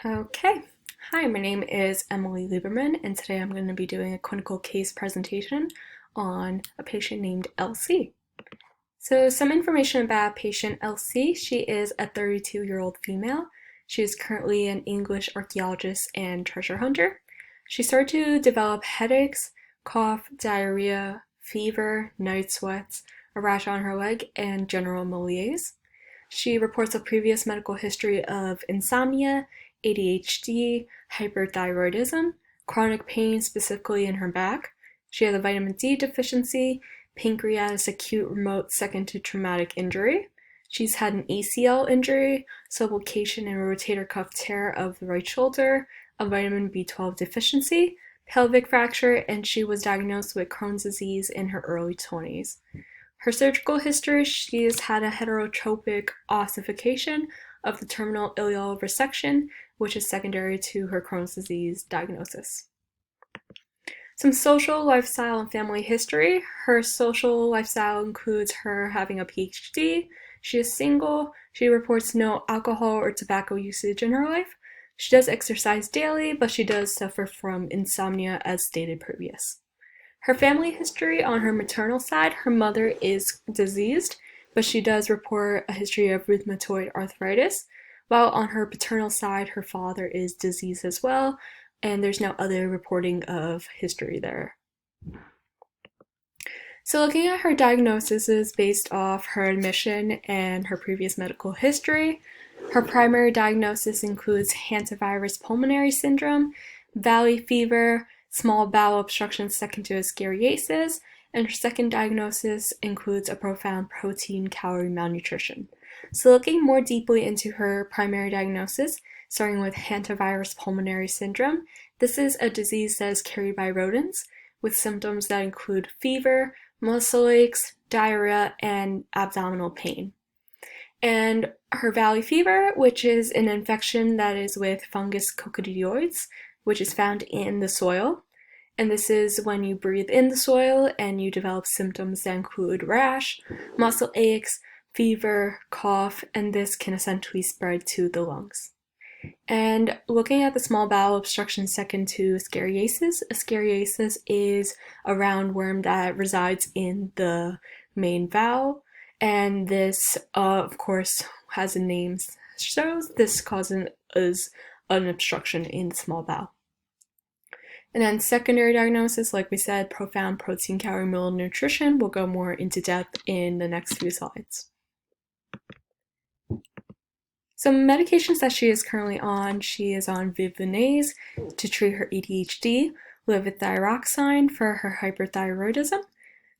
Okay. Hi, my name is Emily Lieberman, and today I'm going to be doing a clinical case presentation on a patient named Elsie. So, some information about patient Elsie. She is a 32-year-old female. She is currently an English archaeologist and treasure hunter. She started to develop headaches, cough, diarrhea, fever, night sweats, a rash on her leg, and general malaise. She reports a previous medical history of insomnia, ADHD, hyperthyroidism, chronic pain specifically in her back. She has a vitamin D deficiency, pancreatitis acute remote second to traumatic injury. She's had an ACL injury, subluxation and rotator cuff tear of the right shoulder, a vitamin B12 deficiency, pelvic fracture, and she was diagnosed with Crohn's disease in her early 20s. Her surgical history, she has had a heterotropic ossification of the terminal ileal resection, which is secondary to her Crohn's disease diagnosis. Some social, lifestyle, and family history. Her social lifestyle includes her having a PhD. She is single. She reports no alcohol or tobacco usage in her life. She does exercise daily, but she does suffer from insomnia as stated previous. Her family history on her maternal side, her mother is diseased, but she does report a history of rheumatoid arthritis, while on her paternal side, her father is diseased as well, and there's no other reporting of history there. So looking at her diagnosis is based off her admission and her previous medical history. Her primary diagnosis includes hantavirus pulmonary syndrome, valley fever, small bowel obstruction second to ascariasis, and her second diagnosis includes a profound protein-calorie malnutrition. So looking more deeply into her primary diagnosis, starting with hantavirus pulmonary syndrome, this is a disease that is carried by rodents with symptoms that include fever, muscle aches, diarrhea, and abdominal pain. And her valley fever, which is an infection that is with fungus coccidioides, which is found in the soil. And this is when you breathe in the soil and you develop symptoms that include rash, muscle aches, fever, cough, and this can essentially spread to the lungs. And looking at the small bowel obstruction second to ascariasis is a roundworm that resides in the main bowel, and this, of course, has a name, shows this causes an obstruction in the small bowel. And then secondary diagnosis, like we said, profound protein-calorie malnutrition. We'll go more into depth in the next few slides. Some medications that she is currently on, she is on Vivonase to treat her ADHD, levothyroxine for her hyperthyroidism.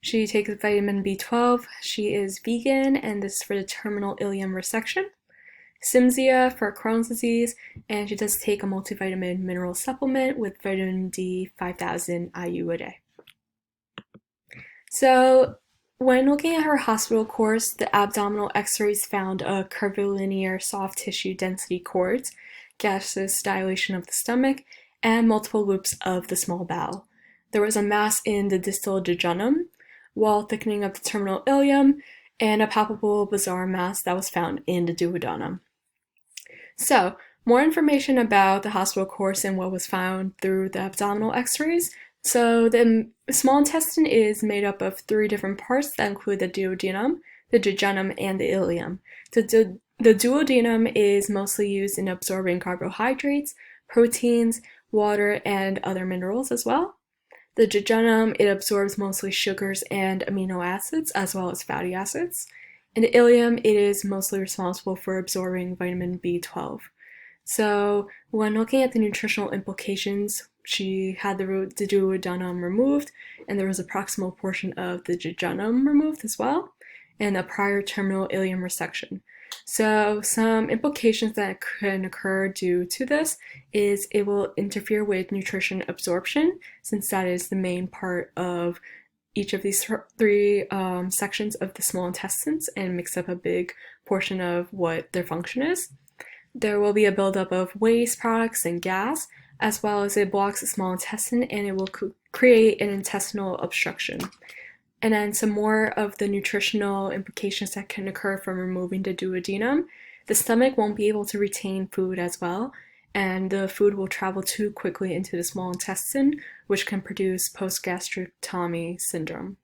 She takes vitamin B12, she is vegan, and this is for the terminal ileum resection. Cimzia for Crohn's disease, and she does take a multivitamin mineral supplement with vitamin D 5000 IU a day. So when looking at her hospital course, the abdominal x-rays found a curvilinear soft tissue density cords, gaseous dilation of the stomach, and multiple loops of the small bowel. There was a mass in the distal jejunum, wall thickening of the terminal ileum, and a palpable bizarre mass that was found in the duodenum. So, more information about the hospital course and what was found through the abdominal x-rays. So, the small intestine is made up of 3 different parts that include the duodenum, the jejunum, and the ileum. The duodenum is mostly used in absorbing carbohydrates, proteins, water, and other minerals as well. The jejunum, it absorbs mostly sugars and amino acids, as well as fatty acids. And the ileum, it is mostly responsible for absorbing vitamin B12. So when looking at the nutritional implications, she had the duodenum removed, and there was a proximal portion of the jejunum removed as well, and a prior terminal ileum resection. So some implications that can occur due to this is it will interfere with nutrition absorption, since that is the main part of each of these 3 sections of the small intestines and makes up a big portion of what their function is. There will be a buildup of waste products and gas, as well as it blocks the small intestine and it will create an intestinal obstruction. And then some more of the nutritional implications that can occur from removing the duodenum. The stomach won't be able to retain food as well, and the food will travel too quickly into the small intestine, which can produce post-gastrectomy syndrome.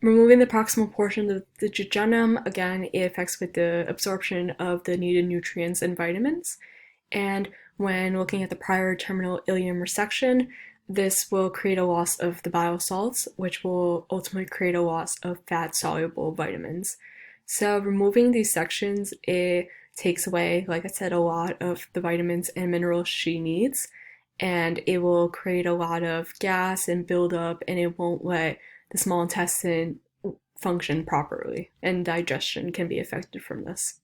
Removing the proximal portion of the jejunum, again, it affects with the absorption of the needed nutrients and vitamins. And when looking at the prior terminal ileum resection, this will create a loss of the bile salts, which will ultimately create a loss of fat-soluble vitamins. So removing these sections, it takes away, like I said, a lot of the vitamins and minerals she needs, and it will create a lot of gas and buildup, and it won't let the small intestine function properly, and digestion can be affected from this.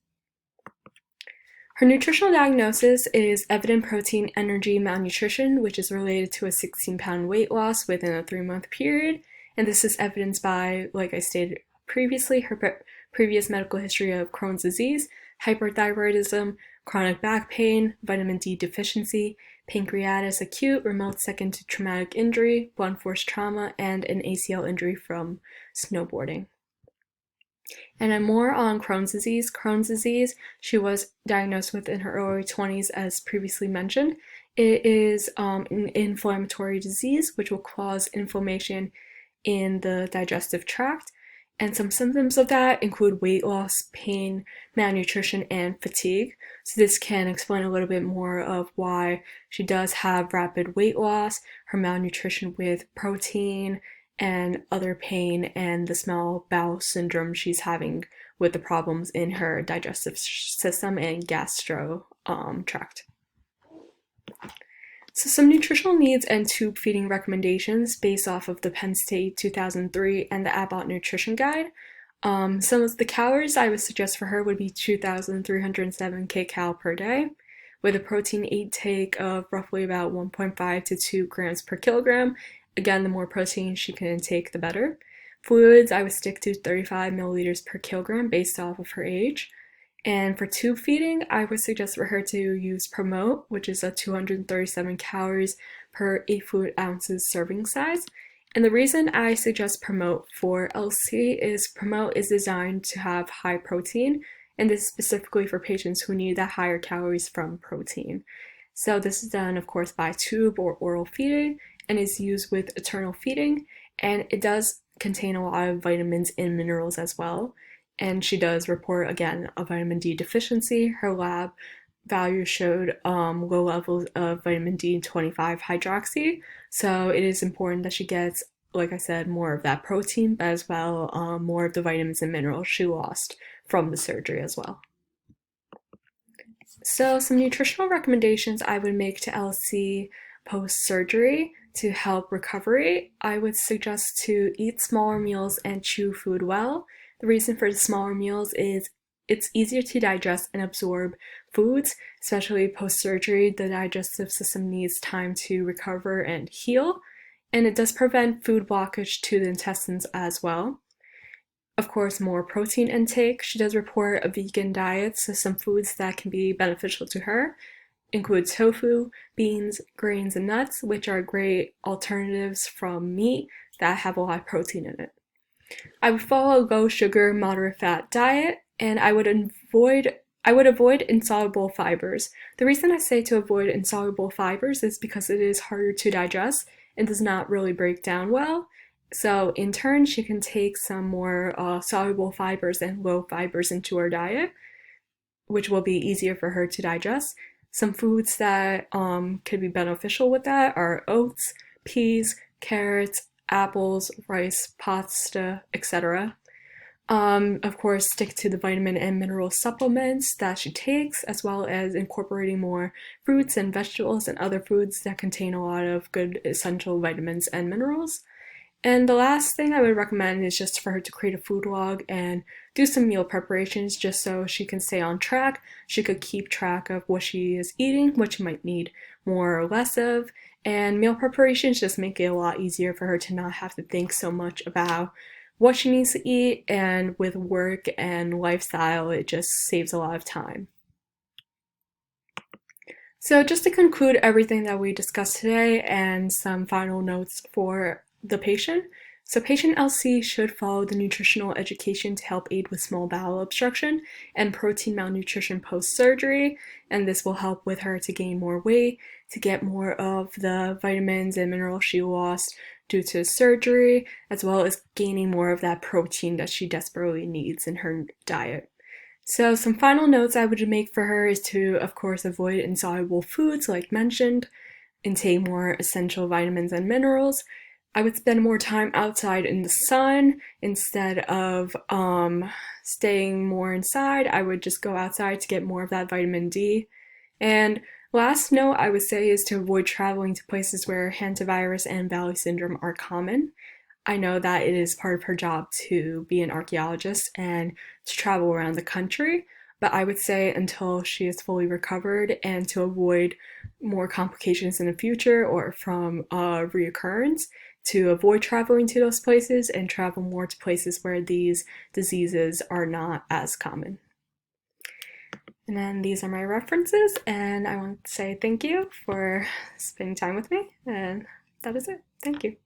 Her nutritional diagnosis is evident protein energy malnutrition, which is related to a 16-pound weight loss within a 3-month period. And this is evidenced by, like I stated previously, her previous medical history of Crohn's disease, hyperthyroidism, chronic back pain, vitamin D deficiency, pancreatitis acute, remote second to traumatic injury, blunt force trauma, and an ACL injury from snowboarding. And then more on Crohn's disease. Crohn's disease, she was diagnosed with in her early 20s, as previously mentioned. It is an inflammatory disease which will cause inflammation in the digestive tract. And some symptoms of that include weight loss, pain, malnutrition, and fatigue. So this can explain a little bit more of why she does have rapid weight loss, her malnutrition with protein, and other pain, and the small bowel syndrome she's having with the problems in her digestive system and gastro tract. So some nutritional needs and tube feeding recommendations based off of the Penn State 2003 and the Abbott Nutrition Guide. Some of the calories I would suggest for her would be 2,307 kcal per day, with a protein intake of roughly about 1.5 to 2 grams per kilogram. Again, the more protein she can intake, the better. Fluids, I would stick to 35 milliliters per kilogram based off of her age. And for tube feeding, I would suggest for her to use Promote, which is a 237 calories per 8 fluid ounces serving size. And the reason I suggest Promote for LC is Promote is designed to have high protein, and this is specifically for patients who need that higher calories from protein. So this is done, of course, by tube or oral feeding, and is used with eternal feeding, and it does contain a lot of vitamins and minerals as well. And she does report, again, a vitamin D deficiency. Her lab values showed low levels of vitamin D25 hydroxy, so it is important that she gets, like I said, more of that protein, but as well more of the vitamins and minerals she lost from the surgery as well. So some nutritional recommendations I would make to LC post-surgery to help recovery. I would suggest to eat smaller meals and chew food well. The reason for the smaller meals is it's easier to digest and absorb foods, especially post-surgery. The digestive system needs time to recover and heal, and it does prevent food blockage to the intestines as well. Of course, more protein intake. She does report a vegan diet, so some foods that can be beneficial to her include tofu, beans, grains, and nuts, which are great alternatives from meat that have a lot of protein in it. I would follow a low sugar, moderate fat diet, and I would avoid insoluble fibers. The reason I say to avoid insoluble fibers is because it is harder to digest and does not really break down well. So in turn, she can take some more soluble fibers and low fibers into her diet, which will be easier for her to digest. Some foods that could be beneficial with that are oats, peas, carrots, apples, rice, pasta, etc. Of course, stick to the vitamin and mineral supplements that she takes, as well as incorporating more fruits and vegetables and other foods that contain a lot of good essential vitamins and minerals. And the last thing I would recommend is just for her to create a food log and do some meal preparations just so she can stay on track. She could keep track of what she is eating, what she might need more or less of, and meal preparations just make it a lot easier for her to not have to think so much about what she needs to eat, and with work and lifestyle, it just saves a lot of time. So just to conclude everything that we discussed today and some final notes for the patient. So patient LC should follow the nutritional education to help aid with small bowel obstruction and protein malnutrition post-surgery, and this will help with her to gain more weight, to get more of the vitamins and minerals she lost due to surgery, as well as gaining more of that protein that she desperately needs in her diet. So some final notes I would make for her is to, of course, avoid insoluble foods like mentioned, intake more essential vitamins and minerals. I would spend more time outside in the sun instead of staying more inside. I would just go outside to get more of that vitamin D. And last note I would say is to avoid traveling to places where hantavirus and Valley syndrome are common. I know that it is part of her job to be an archaeologist and to travel around the country, but I would say until she is fully recovered and to avoid more complications in the future or from reoccurrence, to avoid traveling to those places and travel more to places where these diseases are not as common. And then these are my references, and I want to say thank you for spending time with me, and that is it. Thank you.